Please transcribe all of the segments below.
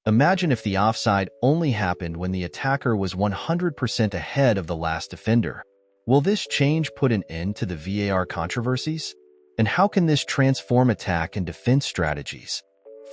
Imagine if the offside only happened when the attacker was 100% ahead of the last defender. Will this change put an end to the VAR controversies? And how can this transform attack and defense strategies?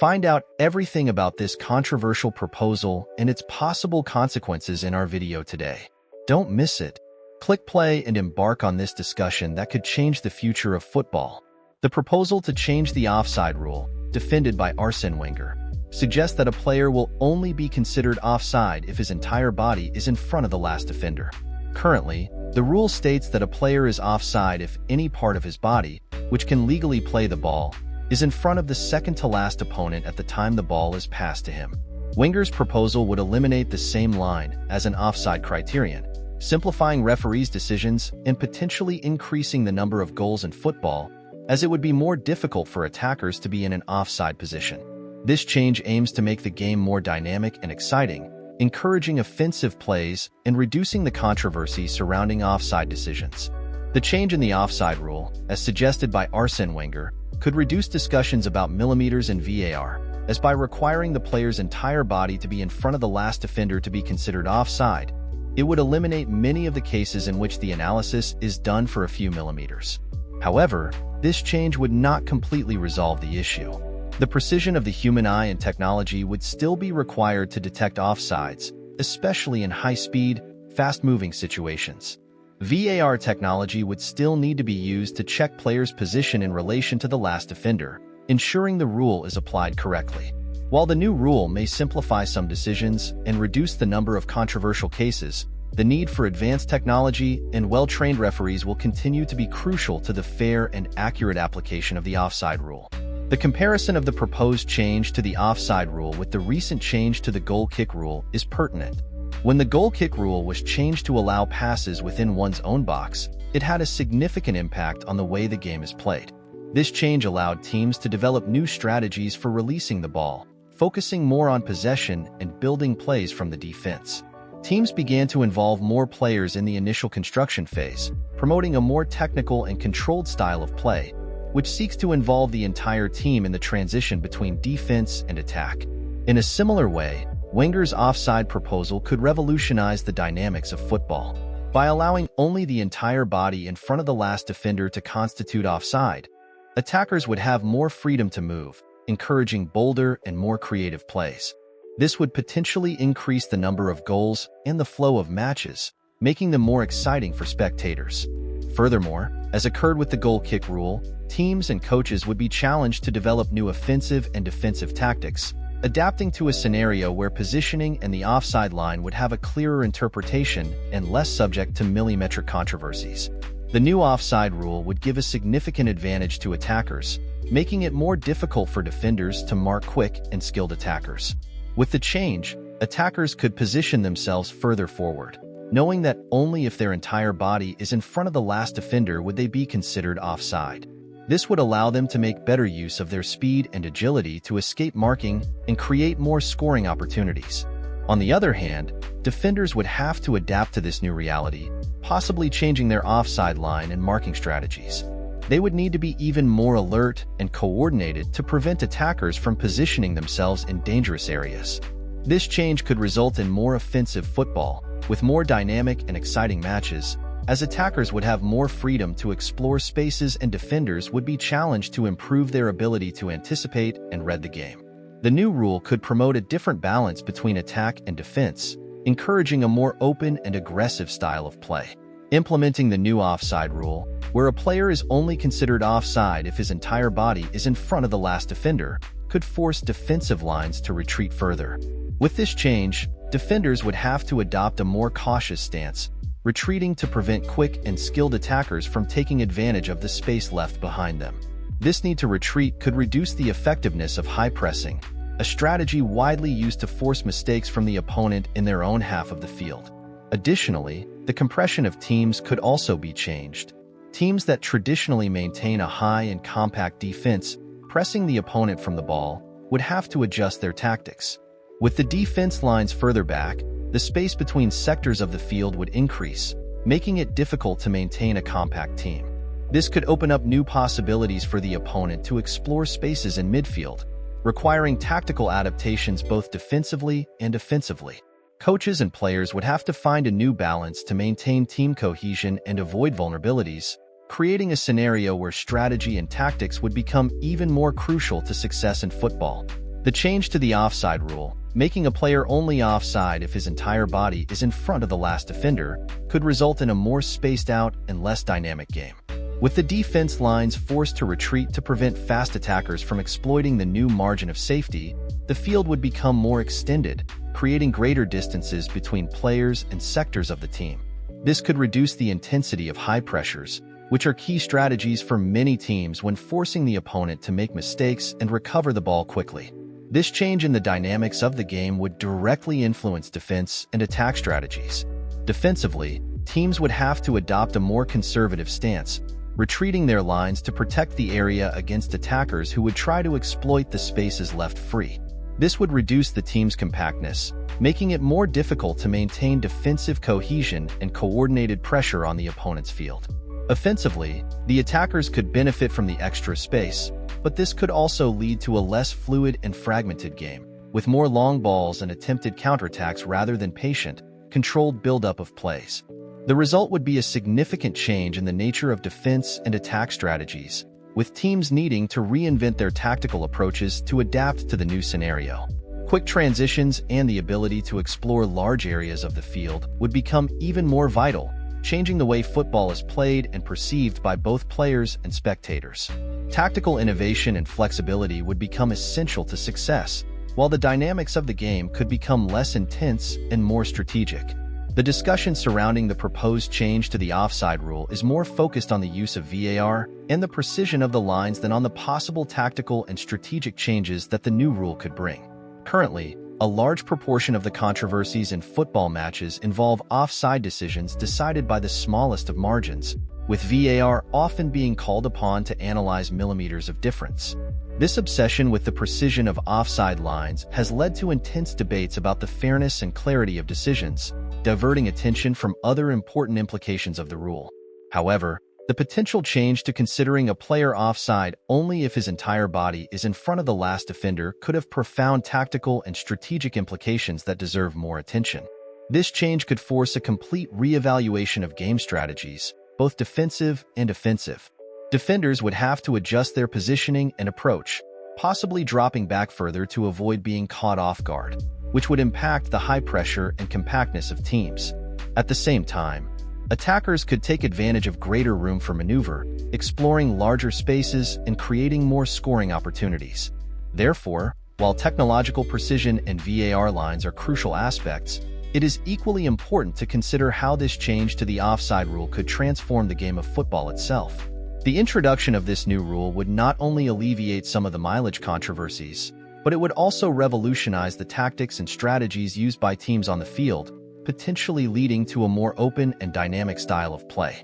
Find out everything about this controversial proposal and its possible consequences in our video today. Don't miss it. Click play and embark on this discussion that could change the future of football. The proposal to change the offside rule, defended by Arsene Wenger, suggests that a player will only be considered offside if his entire body is in front of the last defender. Currently, the rule states that a player is offside if any part of his body, which can legally play the ball, is in front of the second-to-last opponent at the time the ball is passed to him. Wenger's proposal would eliminate the same line as an offside criterion, simplifying referees' decisions and potentially increasing the number of goals in football, as it would be more difficult for attackers to be in an offside position. This change aims to make the game more dynamic and exciting, encouraging offensive plays and reducing the controversy surrounding offside decisions. The change in the offside rule, as suggested by Arsene Wenger, could reduce discussions about millimeters in VAR, as by requiring the player's entire body to be in front of the last defender to be considered offside, it would eliminate many of the cases in which the analysis is done for a few millimeters. However, this change would not completely resolve the issue. The precision of the human eye and technology would still be required to detect offsides, especially in high-speed, fast-moving situations. VAR technology would still need to be used to check players' position in relation to the last defender, ensuring the rule is applied correctly. While the new rule may simplify some decisions and reduce the number of controversial cases, the need for advanced technology and well-trained referees will continue to be crucial to the fair and accurate application of the offside rule. The comparison of the proposed change to the offside rule with the recent change to the goal kick rule is pertinent. When the goal kick rule was changed to allow passes within one's own box, it had a significant impact on the way the game is played. This change allowed teams to develop new strategies for releasing the ball, focusing more on possession and building plays from the defense. Teams began to involve more players in the initial construction phase, promoting a more technical and controlled style of play, which seeks to involve the entire team in the transition between defense and attack. In a similar way, Wenger's offside proposal could revolutionize the dynamics of football. By allowing only the entire body in front of the last defender to constitute offside, attackers would have more freedom to move, encouraging bolder and more creative plays. This would potentially increase the number of goals and the flow of matches, making them more exciting for spectators. Furthermore, as occurred with the goal kick rule, teams and coaches would be challenged to develop new offensive and defensive tactics, adapting to a scenario where positioning and the offside line would have a clearer interpretation and less subject to millimetric controversies. The new offside rule would give a significant advantage to attackers, making it more difficult for defenders to mark quick and skilled attackers. With the change, attackers could position themselves further forward, knowing that only if their entire body is in front of the last defender would they be considered offside. This would allow them to make better use of their speed and agility to escape marking and create more scoring opportunities. On the other hand, defenders would have to adapt to this new reality, possibly changing their offside line and marking strategies. They would need to be even more alert and coordinated to prevent attackers from positioning themselves in dangerous areas. This change could result in more offensive football, with more dynamic and exciting matches, as attackers would have more freedom to explore spaces and defenders would be challenged to improve their ability to anticipate and read the game. The new rule could promote a different balance between attack and defense, encouraging a more open and aggressive style of play. Implementing the new offside rule, where a player is only considered offside if his entire body is in front of the last defender, could force defensive lines to retreat further. With this change, defenders would have to adopt a more cautious stance, retreating to prevent quick and skilled attackers from taking advantage of the space left behind them. This need to retreat could reduce the effectiveness of high pressing, a strategy widely used to force mistakes from the opponent in their own half of the field. Additionally, the compression of teams could also be changed. Teams that traditionally maintain a high and compact defense, pressing the opponent from the ball, would have to adjust their tactics. With the defense lines further back, the space between sectors of the field would increase, making it difficult to maintain a compact team. This could open up new possibilities for the opponent to explore spaces in midfield, requiring tactical adaptations both defensively and offensively. Coaches and players would have to find a new balance to maintain team cohesion and avoid vulnerabilities, creating a scenario where strategy and tactics would become even more crucial to success in football. The change to the offside rule, making a player only offside if his entire body is in front of the last defender, could result in a more spaced out and less dynamic game. With the defense lines forced to retreat to prevent fast attackers from exploiting the new margin of safety, the field would become more extended, creating greater distances between players and sectors of the team. This could reduce the intensity of high pressures, which are key strategies for many teams when forcing the opponent to make mistakes and recover the ball quickly. This change in the dynamics of the game would directly influence defense and attack strategies. Defensively, teams would have to adopt a more conservative stance, retreating their lines to protect the area against attackers who would try to exploit the spaces left free. This would reduce the team's compactness, making it more difficult to maintain defensive cohesion and coordinated pressure on the opponent's field. Offensively, the attackers could benefit from the extra space, but this could also lead to a less fluid and fragmented game, with more long balls and attempted counterattacks rather than patient, controlled buildup of plays. The result would be a significant change in the nature of defense and attack strategies, with teams needing to reinvent their tactical approaches to adapt to the new scenario. Quick transitions and the ability to explore large areas of the field would become even more vital, changing the way football is played and perceived by both players and spectators. Tactical innovation and flexibility would become essential to success, while the dynamics of the game could become less intense and more strategic. The discussion surrounding the proposed change to the offside rule is more focused on the use of VAR and the precision of the lines than on the possible tactical and strategic changes that the new rule could bring. Currently, a large proportion of the controversies in football matches involve offside decisions decided by the smallest of margins, with VAR often being called upon to analyze millimeters of difference. This obsession with the precision of offside lines has led to intense debates about the fairness and clarity of decisions, diverting attention from other important implications of the rule. However, the potential change to considering a player offside only if his entire body is in front of the last defender could have profound tactical and strategic implications that deserve more attention. This change could force a complete re-evaluation of game strategies, both defensive and offensive. Defenders would have to adjust their positioning and approach, possibly dropping back further to avoid being caught off guard, which would impact the high pressure and compactness of teams. At the same time, attackers could take advantage of greater room for maneuver, exploring larger spaces and creating more scoring opportunities. Therefore, while technological precision and VAR lines are crucial aspects, it is equally important to consider how this change to the offside rule could transform the game of football itself. The introduction of this new rule would not only alleviate some of the mileage controversies, but it would also revolutionize the tactics and strategies used by teams on the field, potentially leading to a more open and dynamic style of play.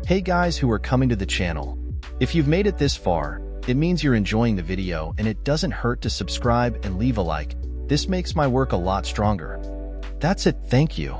Hey guys who are coming to the channel, if you've made it this far, it means you're enjoying the video and it doesn't hurt to subscribe and leave a like. This makes my work a lot stronger. That's it, thank you.